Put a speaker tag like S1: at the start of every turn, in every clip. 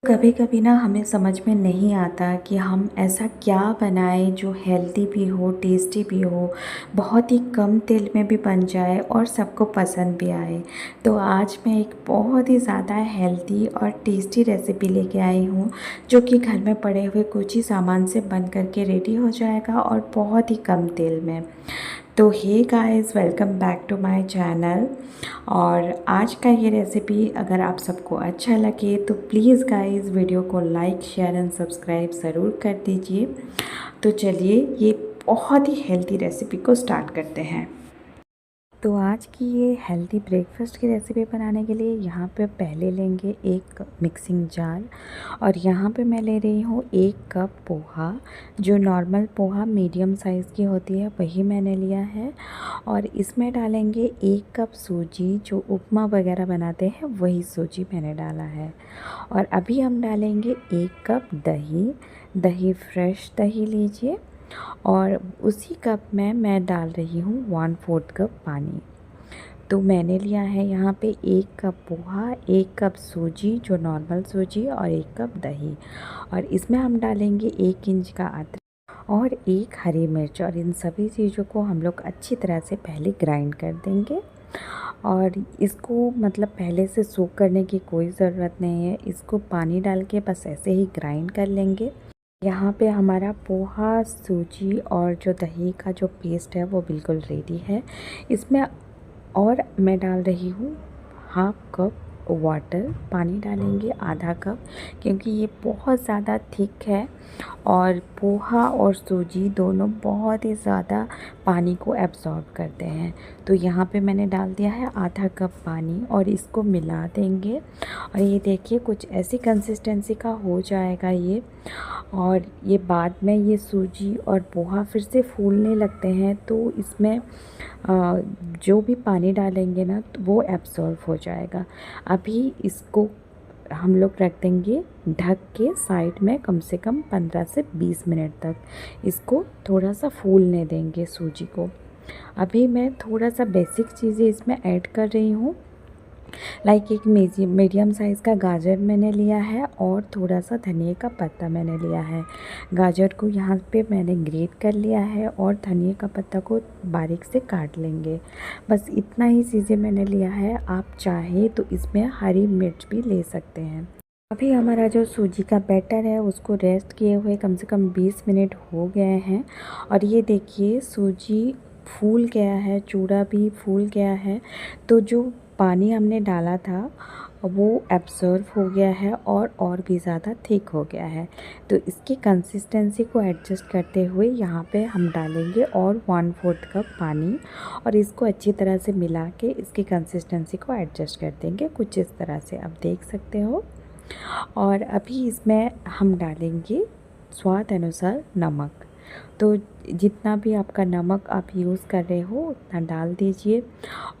S1: कभी कभी ना हमें समझ में नहीं आता कि हम ऐसा क्या बनाएं जो हेल्दी भी हो, टेस्टी भी हो, बहुत ही कम तेल में भी बन जाए और सबको पसंद भी आए। तो आज मैं एक बहुत ही ज़्यादा हेल्दी और टेस्टी रेसिपी लेके आई हूँ, जो कि घर में पड़े हुए कुछ ही सामान से बन करके रेडी हो जाएगा और बहुत ही कम तेल में। तो hey guys, welcome back to my channel. और आज का ये रेसिपी अगर आप सबको अच्छा लगे तो प्लीज़ गाइस वीडियो को लाइक, शेयर एंड सब्सक्राइब ज़रूर कर दीजिए। तो चलिए ये बहुत ही हेल्दी रेसिपी को स्टार्ट करते हैं। तो आज की ये हेल्दी ब्रेकफास्ट की रेसिपी बनाने के लिए यहाँ पे पहले लेंगे एक मिक्सिंग जार, और यहाँ पे मैं ले रही हूँ 1 कप पोहा। जो नॉर्मल पोहा मीडियम साइज़ की होती है वही मैंने लिया है। और इसमें डालेंगे 1 कप सूजी, जो उपमा वगैरह बनाते हैं वही सूजी मैंने डाला है। और अभी हम डालेंगे 1 कप दही। दही फ्रेश दही लीजिए। और उसी कप में मैं डाल रही हूँ 1/4 कप पानी। तो मैंने लिया है यहाँ पे 1 कप पोहा, 1 कप सूजी जो नॉर्मल सूजी, और 1 कप दही। और इसमें हम डालेंगे 1 इंच का अदरक और 1 हरी मिर्च, और इन सभी चीज़ों को हम लोग अच्छी तरह से पहले ग्राइंड कर देंगे। और इसको मतलब पहले से सोक करने की कोई ज़रूरत नहीं है, इसको पानी डाल के बस ऐसे ही ग्राइंड कर लेंगे। यहाँ पे हमारा पोहा, सूजी और जो दही का जो पेस्ट है वो बिल्कुल रेडी है। इसमें और मैं डाल रही हूँ 1/2 कप वाटर। पानी डालेंगे आधा कप, क्योंकि ये बहुत ज़्यादा थिक है और पोहा और सूजी दोनों बहुत ही ज़्यादा पानी को एब्ज़ॉर्ब करते हैं। तो यहाँ पे मैंने डाल दिया है आधा कप पानी और इसको मिला देंगे। और ये देखिए कुछ ऐसी कंसिस्टेंसी का हो जाएगा ये। और ये बाद में ये सूजी और पोहा फिर से फूलने लगते हैं, तो इसमें जो भी पानी डालेंगे ना तो वो एब्ज़ॉर्ब हो जाएगा। अभी इसको हम लोग रख देंगे ढक के साइड में, कम से कम 15 से 20 मिनट तक इसको थोड़ा सा फूलने देंगे सूजी को। अभी मैं थोड़ा सा बेसिक चीज़ें इसमें ऐड कर रही हूँ। लाइक एक मीडियम साइज़ का गाजर मैंने लिया है और थोड़ा सा धनिया का पत्ता मैंने लिया है। गाजर को यहाँ पे मैंने ग्रेट कर लिया है और धनिया का पत्ता को बारीक से काट लेंगे। बस इतना ही चीज़ें मैंने लिया है। आप चाहे तो इसमें हरी मिर्च भी ले सकते हैं। अभी हमारा जो सूजी का बैटर है उसको रेस्ट किए हुए कम से कम 20 मिनट हो गए हैं। और ये देखिए सूजी फूल गया है, चूड़ा भी फूल गया है। तो जो पानी हमने डाला था वो एब्ज़ॉर्ब हो गया है और भी ज़्यादा थिक हो गया है। तो इसकी कंसिस्टेंसी को एडजस्ट करते हुए यहाँ पे हम डालेंगे और 1/4 कप पानी, और इसको अच्छी तरह से मिला के इसकी कंसिस्टेंसी को एडजस्ट कर देंगे कुछ इस तरह से, आप देख सकते हो। और अभी इसमें हम डालेंगे स्वाद अनुसार नमक। तो जितना भी आपका नमक आप यूज़ कर रहे हो उतना डाल दीजिए।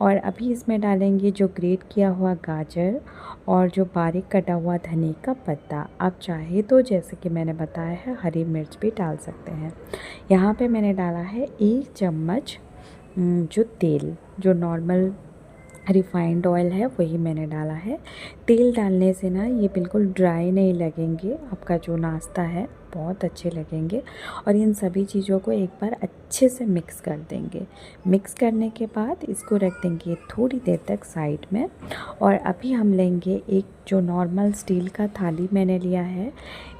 S1: और अभी इसमें डालेंगे जो ग्रेट किया हुआ गाजर और जो बारीक कटा हुआ धनिया का पत्ता। आप चाहे तो जैसे कि मैंने बताया है हरी मिर्च भी डाल सकते हैं। यहाँ पे मैंने डाला है 1 चम्मच जो तेल, जो नॉर्मल रिफाइंड ऑयल है वही मैंने डाला है। तेल डालने से ना ये बिल्कुल ड्राई नहीं लगेंगे, आपका जो नाश्ता है बहुत अच्छे लगेंगे। और इन सभी चीज़ों को एक बार अच्छे से मिक्स कर देंगे। मिक्स करने के बाद इसको रख देंगे थोड़ी देर तक साइड में। और अभी हम लेंगे एक जो नॉर्मल स्टील का थाली मैंने लिया है,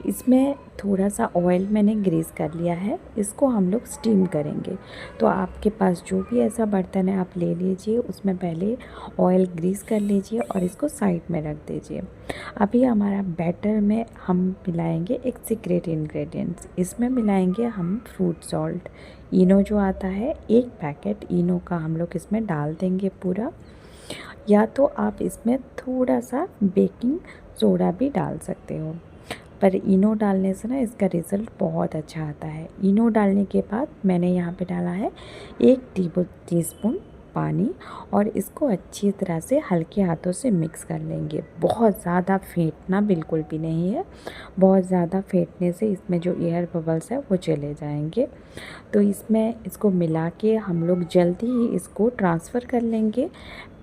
S1: इसमें थोड़ा सा ऑयल मैंने ग्रीस कर लिया है। इसको हम लोग स्टीम करेंगे। तो आपके पास जो भी ऐसा बर्तन है आप ले लीजिए, उसमें पहले ऑयल ग्रीस कर लीजिए और इसको साइड में रख दीजिए। अभी हमारा बैटर में हम मिलाएंगे एक सीक्रेट इंग्रेडिएंट्स। इसमें मिलाएंगे हम फ्रूट सॉल्ट। इनो जो आता है 1 पैकेट इनो का हम लोग इसमें डाल देंगे पूरा, या तो आप इसमें थोड़ा सा बेकिंग सोडा भी डाल सकते हो। पर इनो डालने से ना इसका रिज़ल्ट बहुत अच्छा आता है। इनो डालने के बाद मैंने यहाँ पे डाला है 1 टीस्पून पानी, और इसको अच्छी तरह से हल्के हाथों से मिक्स कर लेंगे। बहुत ज़्यादा फेंटना बिल्कुल भी नहीं है, बहुत ज़्यादा फेंटने से इसमें जो एयर बबल्स है वो चले जाएंगे। तो इसमें इसको मिला के हम लोग जल्दी ही इसको ट्रांसफ़र कर लेंगे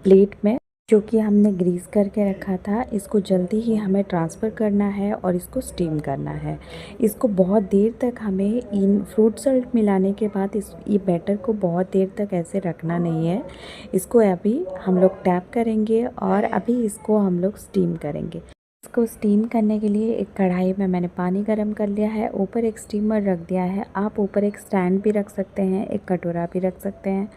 S1: प्लेट में। जो कि हमने ग्रीस करके रखा था, इसको जल्दी ही हमें ट्रांसफ़र करना है और इसको स्टीम करना है। इसको बहुत देर तक हमें इन फ्रूट सॉल्ट मिलाने के बाद ये बैटर को बहुत देर तक ऐसे रखना नहीं है। इसको अभी हम लोग टैप करेंगे और अभी इसको हम लोग स्टीम करेंगे। इसको स्टीम करने के लिए एक कढ़ाई में मैंने पानी गर्म कर लिया है, ऊपर एक स्टीमर रख दिया है। आप ऊपर एक स्टैंड भी रख सकते हैं, एक कटोरा भी रख सकते हैं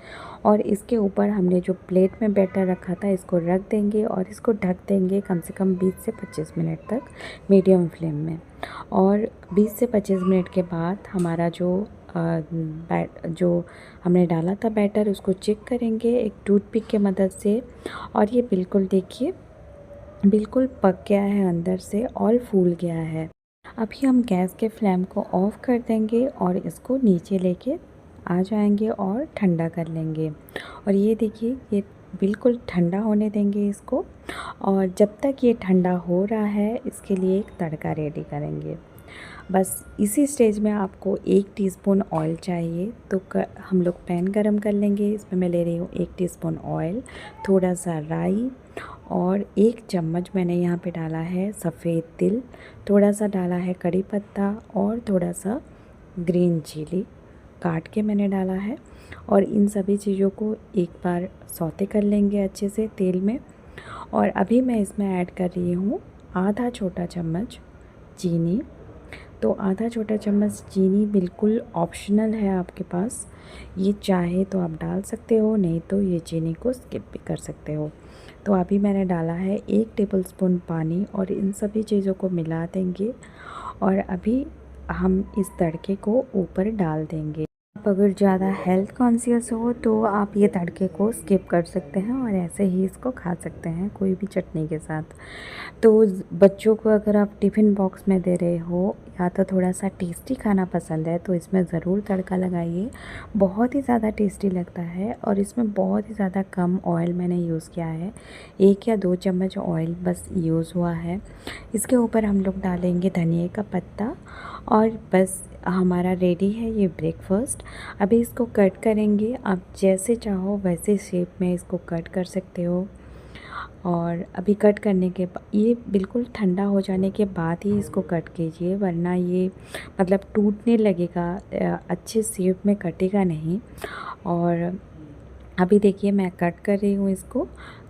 S1: और इसके ऊपर हमने जो प्लेट में बैटर रखा था इसको रख देंगे और इसको ढक देंगे कम से कम 20 से 25 मिनट तक मीडियम फ्लेम में। और 20 से 25 मिनट के बाद हमारा जो हमने डाला था बैटर उसको चेक करेंगे एक टूथपिक के मदद से और ये बिल्कुल देखिए बिल्कुल पक गया है अंदर से और फूल गया है। अभी हम गैस के फ्लेम को ऑफ़ कर देंगे और इसको नीचे लेके आ जाएंगे और ठंडा कर लेंगे। और ये देखिए ये बिल्कुल ठंडा होने देंगे इसको और जब तक ये ठंडा हो रहा है इसके लिए एक तड़का रेडी करेंगे। बस इसी स्टेज में आपको 1 टीस्पून ऑयल चाहिए तो हम लोग पैन गरम कर लेंगे। इसमें मैं ले रही हूँ 1 टीस्पून ऑयल, थोड़ा सा राई और 1 चम्मच मैंने यहाँ पे डाला है सफ़ेद तिल, थोड़ा सा डाला है कड़ी पत्ता और थोड़ा सा ग्रीन चिली काट के मैंने डाला है। और इन सभी चीज़ों को एक बार सौते कर लेंगे अच्छे से तेल में। और अभी मैं इसमें ऐड कर रही हूँ आधा छोटा चम्मच चीनी। तो आधा छोटा चम्मच चीनी बिल्कुल ऑप्शनल है आपके पास, ये चाहे तो आप डाल सकते हो, नहीं तो ये चीनी को स्किप भी कर सकते हो। तो अभी मैंने डाला है 1 टेबलस्पून पानी और इन सभी चीज़ों को मिला देंगे और अभी हम इस तड़के को ऊपर डाल देंगे। आप अगर ज़्यादा हेल्थ कॉन्शियस हो तो आप ये तड़के को स्किप कर सकते हैं और ऐसे ही इसको खा सकते हैं कोई भी चटनी के साथ। तो बच्चों को अगर आप टिफ़िन बॉक्स में दे रहे हो या तो थोड़ा सा टेस्टी खाना पसंद है तो इसमें ज़रूर तड़का लगाइए, बहुत ही ज़्यादा टेस्टी लगता है। और इसमें बहुत ही ज़्यादा कम ऑयल मैंने यूज़ किया है, 1 या 2 चम्मच ऑयल बस यूज़ हुआ है। इसके ऊपर हम लोग डालेंगे धनिया का पत्ता और बस हमारा रेडी है ये ब्रेकफास्ट। अभी इसको कट करेंगे, आप जैसे चाहो वैसे शेप में इसको कट कर सकते हो। और अभी कट करने के बाद ये बिल्कुल ठंडा हो जाने के बाद ही इसको कट कीजिए, वरना ये मतलब टूटने लगेगा, अच्छे शेप में कटेगा नहीं। और अभी देखिए मैं कट कर रही हूँ इसको।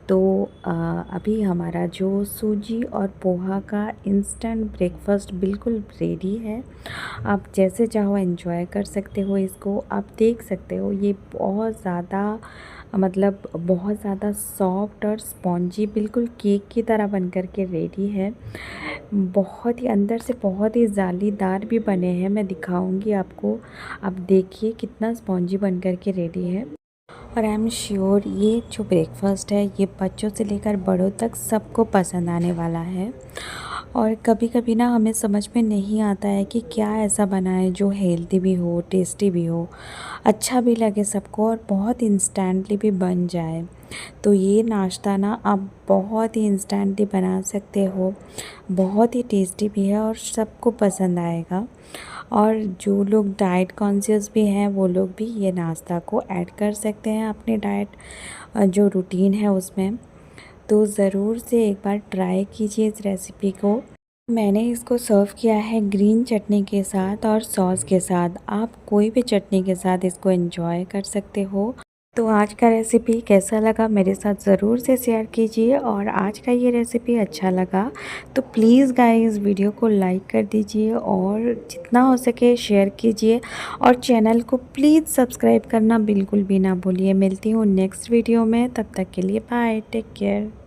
S1: तो अभी हमारा जो सूजी और पोहा का इंस्टेंट ब्रेकफास्ट बिल्कुल रेडी है। आप जैसे चाहो एंजॉय कर सकते हो इसको। आप देख सकते हो ये बहुत ज़्यादा मतलब बहुत ज़्यादा सॉफ्ट और स्पॉन्जी बिल्कुल केक की तरह बन कर के रेडी है। बहुत ही अंदर से बहुत ही जालीदार भी बने हैं, मैं दिखाऊंगी आपको। आप देखिए कितना स्पॉन्जी बन कर के रेडी है। और आई एम श्योर ये जो ब्रेकफास्ट है ये बच्चों से लेकर बड़ों तक सबको पसंद आने वाला है। और कभी कभी ना हमें समझ में नहीं आता है कि क्या ऐसा बनाएं जो हेल्दी भी हो, टेस्टी भी हो, अच्छा भी लगे सबको और बहुत इंस्टेंटली भी बन जाए। तो ये नाश्ता ना आप बहुत ही इंस्टेंटली बना सकते हो, बहुत ही टेस्टी भी है और सबको पसंद आएगा। और जो लोग डाइट कॉन्शियस भी हैं वो लोग भी ये नाश्ता को ऐड कर सकते हैं अपने डाइट जो रूटीन है उसमें। तो ज़रूर से एक बार ट्राई कीजिए इस रेसिपी को। मैंने इसको सर्व किया है ग्रीन चटनी के साथ और सॉस के साथ। आप कोई भी चटनी के साथ इसको एंजॉय कर सकते हो। तो आज का रेसिपी कैसा लगा मेरे साथ ज़रूर से शेयर कीजिए। और आज का ये रेसिपी अच्छा लगा तो प्लीज़ गाइस वीडियो को लाइक कर दीजिए और जितना हो सके शेयर कीजिए और चैनल को प्लीज़ सब्सक्राइब करना बिल्कुल भी ना भूलिए। मिलती हूँ नेक्स्ट वीडियो में, तब तक के लिए बाय, टेक केयर।